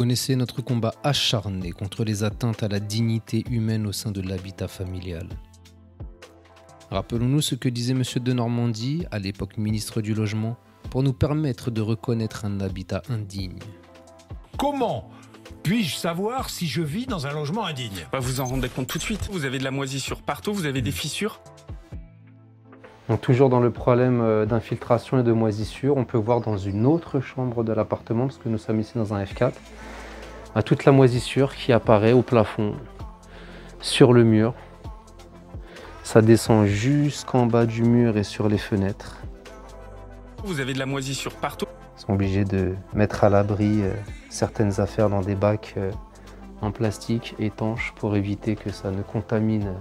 connaissez notre combat acharné contre les atteintes à la dignité humaine au sein de l'habitat familial. Rappelons-nous ce que disait M. de Normandie, à l'époque ministre du Logement, pour nous permettre de reconnaître un habitat indigne. Comment puis-je savoir si je vis dans un logement indigne? Vous en rendez compte tout de suite. Vous avez de la moisissure partout, vous avez des fissures. Donc toujours dans le problème d'infiltration et de moisissure, on peut voir dans une autre chambre de l'appartement, parce que nous sommes ici dans un F4, toute la moisissure qui apparaît au plafond, sur le mur. Ça descend jusqu'en bas du mur et sur les fenêtres. Vous avez de la moisissure partout. Ils sont obligés de mettre à l'abri certaines affaires dans des bacs en plastique étanches pour éviter que ça ne contamine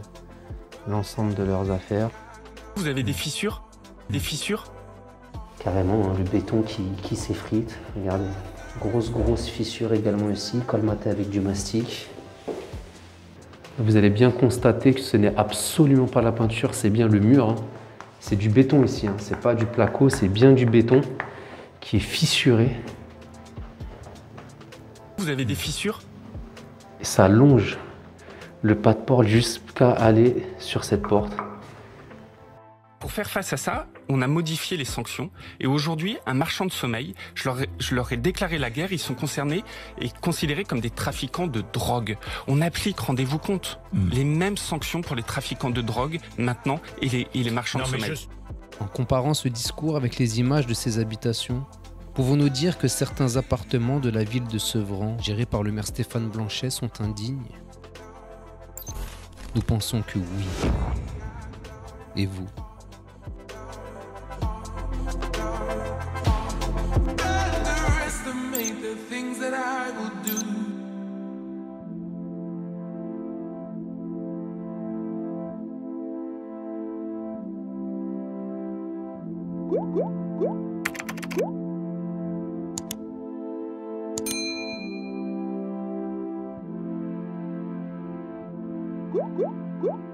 l'ensemble de leurs affaires. Vous avez des fissures. Des fissures. Carrément, le béton qui s'effrite. Regardez, grosse fissure également ici, colmatée avec du mastic. Vous allez bien constater que ce n'est absolument pas la peinture, c'est bien le mur. C'est du béton ici, c'est pas du placo, c'est bien du béton qui est fissuré. Vous avez des fissures. Et ça longe le pas de porte jusqu'à aller sur cette porte. Pour faire face à ça, on a modifié les sanctions. Et aujourd'hui, un marchand de sommeil, je leur ai déclaré la guerre, ils sont concernés et considérés comme des trafiquants de drogue. On applique, rendez-vous compte, les mêmes sanctions pour les trafiquants de drogue maintenant et les marchands de sommeil. En comparant ce discours avec les images de ces habitations, pouvons-nous dire que certains appartements de la ville de Sevran, gérés par le maire Stéphane Blanchet, sont indignes? Nous pensons que oui. Et vous? Woo!